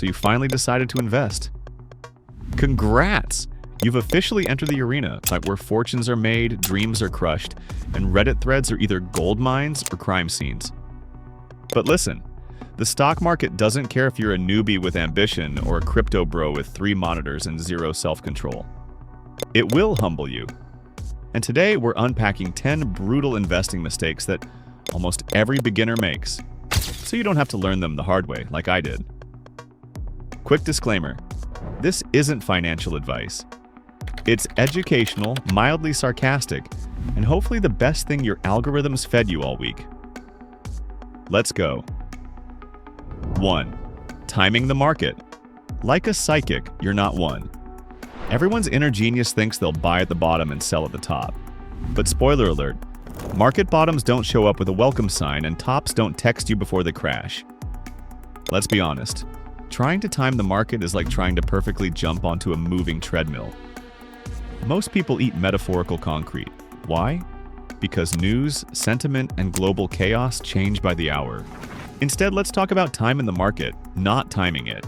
so you finally decided to invest. Congrats! You've officially entered the arena, like where fortunes are made, dreams are crushed, and Reddit threads are either gold mines or crime scenes. But listen, the stock market doesn't care if you're a newbie with ambition or a crypto bro with 3 monitors and 0 self-control. It will humble you. And today we're unpacking 10 brutal investing mistakes that almost every beginner makes, so you don't have to learn them the hard way like I did. Quick disclaimer, this isn't financial advice. It's educational, mildly sarcastic, and hopefully the best thing your algorithms fed you all week. Let's go. 1. Timing the market. Like a psychic, you're not one. Everyone's inner genius thinks they'll buy at the bottom and sell at the top. But spoiler alert, market bottoms don't show up with a welcome sign and tops don't text you before they crash. Let's be honest, trying to time the market is like trying to perfectly jump onto a moving treadmill. Most people eat metaphorical concrete. Why? Because news, sentiment, and global chaos change by the hour. Instead, let's talk about time in the market, not timing it.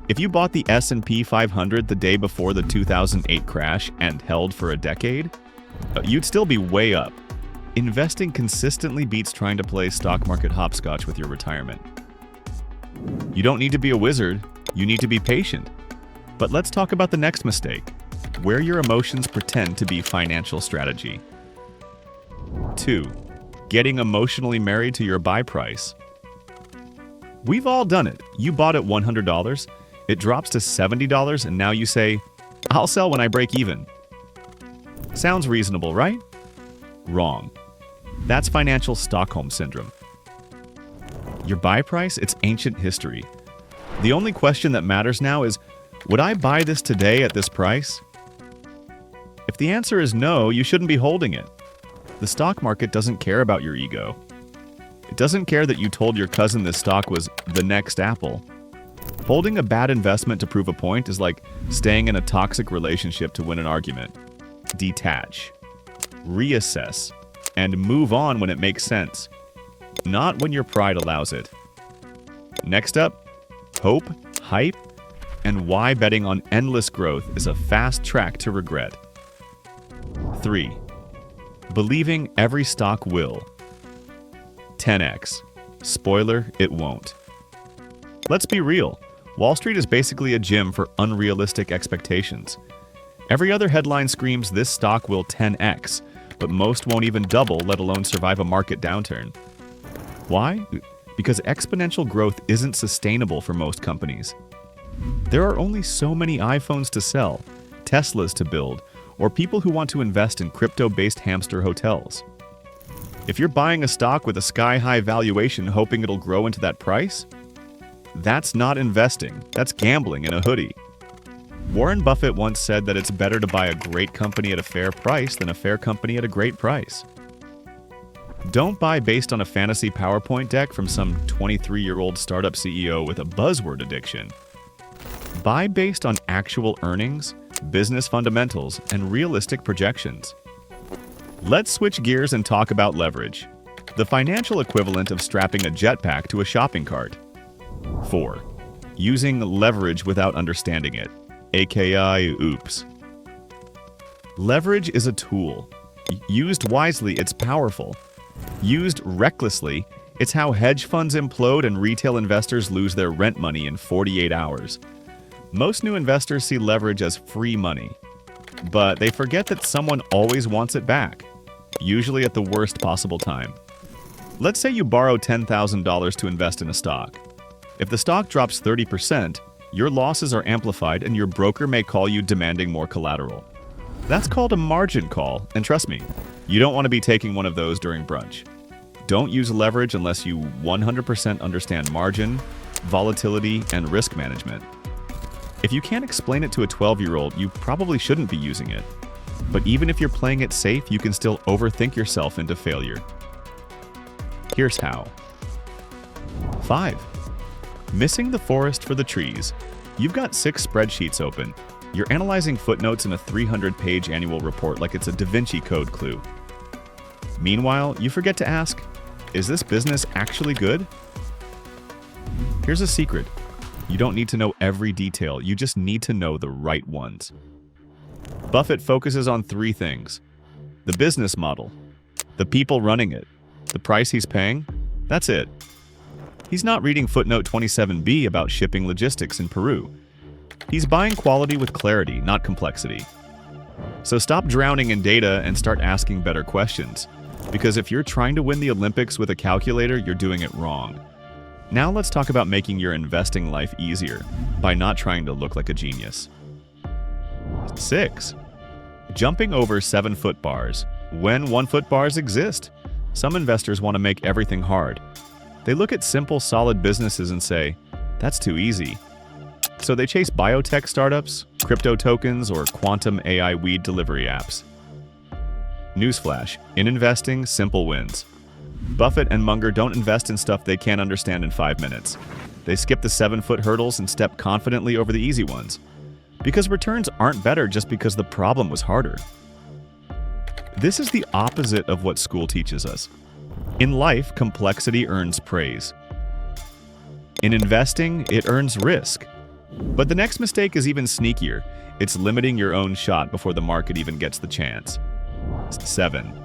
If you bought the S&P 500 the day before the 2008 crash and held for a decade, you'd still be way up. Investing consistently beats trying to play stock market hopscotch with your retirement. You don't need to be a wizard, you need to be patient. But let's talk about the next mistake, where your emotions pretend to be financial strategy. 2. Getting emotionally married to your buy price. We've all done it. You bought at $100, it drops to $70, and now you say, I'll sell when I break even. Sounds reasonable, right? Wrong. That's financial Stockholm syndrome. Your buy price, it's ancient history. The only question that matters now is, would I buy this today at this price? If the answer is no, you shouldn't be holding it. The stock market doesn't care about your ego. It doesn't care that you told your cousin this stock was the next Apple. Holding a bad investment to prove a point is like staying in a toxic relationship to win an argument. Detach, reassess, and move on when it makes sense. Not when your pride allows it. Next up, hope, hype, and why betting on endless growth is a fast track to regret. 3. Believing every stock will. 10x. Spoiler, it won't. Let's be real. Wall Street is basically a gym for unrealistic expectations. Every other headline screams this stock will 10x, but most won't even double, let alone survive a market downturn. Why? Because exponential growth isn't sustainable for most companies. There are only so many iPhones to sell, Teslas to build, or people who want to invest in crypto-based hamster hotels. If you're buying a stock with a sky-high valuation hoping it'll grow into that price, that's not investing, that's gambling in a hoodie. Warren Buffett once said that it's better to buy a great company at a fair price than a fair company at a great price. Don't buy based on a fantasy PowerPoint deck from some 23-year-old startup CEO with a buzzword addiction. Buy based on actual earnings, business fundamentals, and realistic projections. Let's switch gears and talk about leverage, the financial equivalent of strapping a jetpack to a shopping cart. 4. Using leverage without understanding it, aka oops. Leverage is a tool. Used wisely, it's powerful. Used recklessly, it's how hedge funds implode and retail investors lose their rent money in 48 hours. Most new investors see leverage as free money, but they forget that someone always wants it back, usually at the worst possible time. Let's say you borrow $10,000 to invest in a stock. If the stock drops 30%, your losses are amplified and your broker may call you demanding more collateral. That's called a margin call, and trust me, you don't want to be taking one of those during brunch. Don't use leverage unless you 100% understand margin, volatility, and risk management. If you can't explain it to a 12-year-old, you probably shouldn't be using it. But even if you're playing it safe, you can still overthink yourself into failure. Here's how. 5. Missing the forest for the trees. You've got 6 spreadsheets open. You're analyzing footnotes in a 300-page annual report like it's a Da Vinci Code clue. Meanwhile, you forget to ask, is this business actually good? Here's a secret. You don't need to know every detail, you just need to know the right ones. Buffett focuses on three things: the business model, the people running it, the price he's paying. That's it. He's not reading footnote 27b about shipping logistics in Peru. He's buying quality with clarity, not complexity. So stop drowning in data and start asking better questions. Because if you're trying to win the Olympics with a calculator, you're doing it wrong. Now let's talk about making your investing life easier by not trying to look like a genius. 6. Jumping over 7-foot bars when 1-foot bars exist. Some investors want to make everything hard. They look at simple, solid businesses and say, that's too easy. So they chase biotech startups, crypto tokens, or quantum AI weed delivery apps. Newsflash: in investing, simple wins. Buffett and Munger don't invest in stuff they can't understand in 5 minutes. They skip the 7-foot hurdles and step confidently over the easy ones. Because returns aren't better just because the problem was harder. This is the opposite of what school teaches us. In life, complexity earns praise. In investing, it earns risk. But the next mistake is even sneakier. It's limiting your own shot before the market even gets the chance. 7.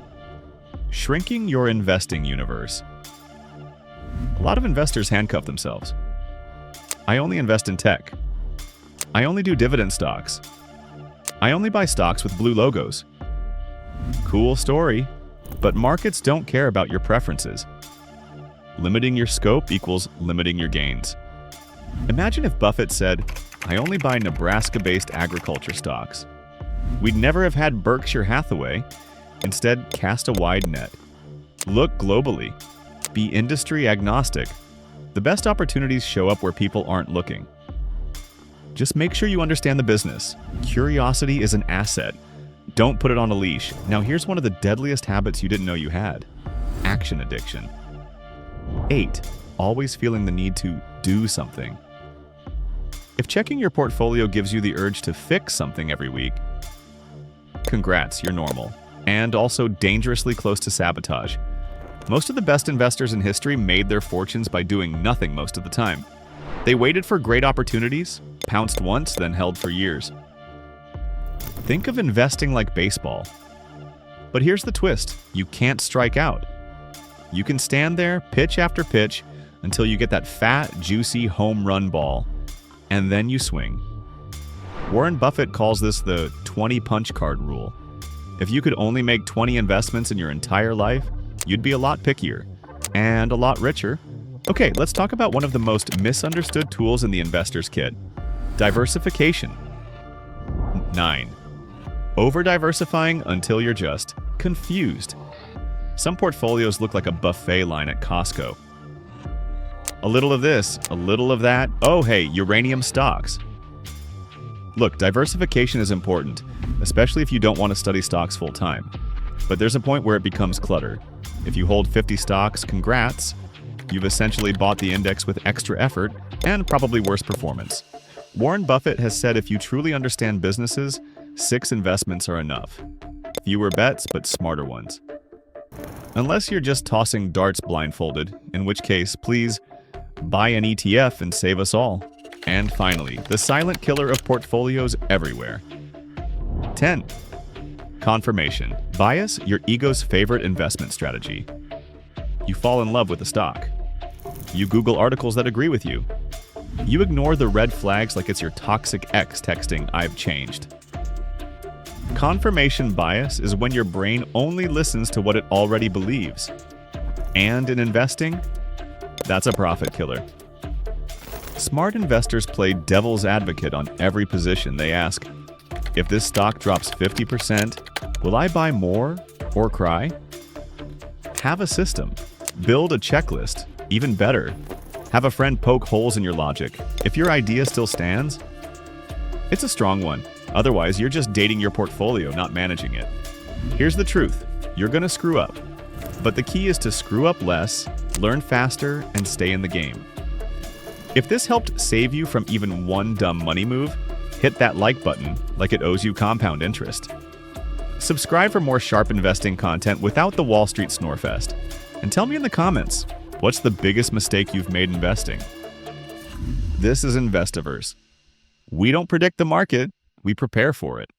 Shrinking your investing universe. A lot of investors handcuff themselves. I only invest in tech. I only do dividend stocks. I only buy stocks with blue logos. Cool story, but markets don't care about your preferences. Limiting your scope equals limiting your gains. Imagine if Buffett said, I only buy Nebraska-based agriculture stocks. We'd never have had Berkshire Hathaway. Instead, cast a wide net. Look globally. Be industry agnostic. The best opportunities show up where people aren't looking. Just make sure you understand the business. Curiosity is an asset. Don't put it on a leash. Now here's one of the deadliest habits you didn't know you had: action addiction. 8. Always feeling the need to do something. If checking your portfolio gives you the urge to fix something every week, congrats, you're normal. And also dangerously close to sabotage. Most of the best investors in history made their fortunes by doing nothing most of the time. They waited for great opportunities, pounced once, then held for years. Think of investing like baseball. But here's the twist: you can't strike out. You can stand there, pitch after pitch, until you get that fat, juicy home run ball, and then you swing. Warren Buffett calls this the 20 punch card rule. If you could only make 20 investments in your entire life, you'd be a lot pickier and a lot richer. Okay, let's talk about one of the most misunderstood tools in the investor's kit: diversification. 9. Over-diversifying until you're just confused. Some portfolios look like a buffet line at Costco. A little of this, a little of that. Oh, hey, uranium stocks. Look, diversification is important, especially if you don't want to study stocks full-time. But there's a point where it becomes clutter. If you hold 50 stocks, congrats. You've essentially bought the index with extra effort and probably worse performance. Warren Buffett has said if you truly understand businesses, 6 investments are enough. Fewer bets, but smarter ones. Unless you're just tossing darts blindfolded, in which case, please buy an ETF and save us all. And finally, the silent killer of portfolios everywhere. 10. Confirmation bias, your ego's favorite investment strategy. You fall in love with a stock. You Google articles that agree with you. You ignore the red flags like it's your toxic ex texting, "I've changed." Confirmation bias is when your brain only listens to what it already believes. And in investing, that's a profit killer. Smart investors play devil's advocate on every position. They ask, if this stock drops 50%, will I buy more or cry? Have a system. Build a checklist. Even better, have a friend poke holes in your logic. If your idea still stands, it's a strong one. Otherwise, you're just dating your portfolio, not managing it. Here's the truth. You're gonna screw up. But the key is to screw up less, learn faster, and stay in the game. If this helped save you from even one dumb money move, hit that like button like it owes you compound interest. Subscribe for more sharp investing content without the Wall Street snorefest. And tell me in the comments, what's the biggest mistake you've made investing? This is Investiverse. We don't predict the market, we prepare for it.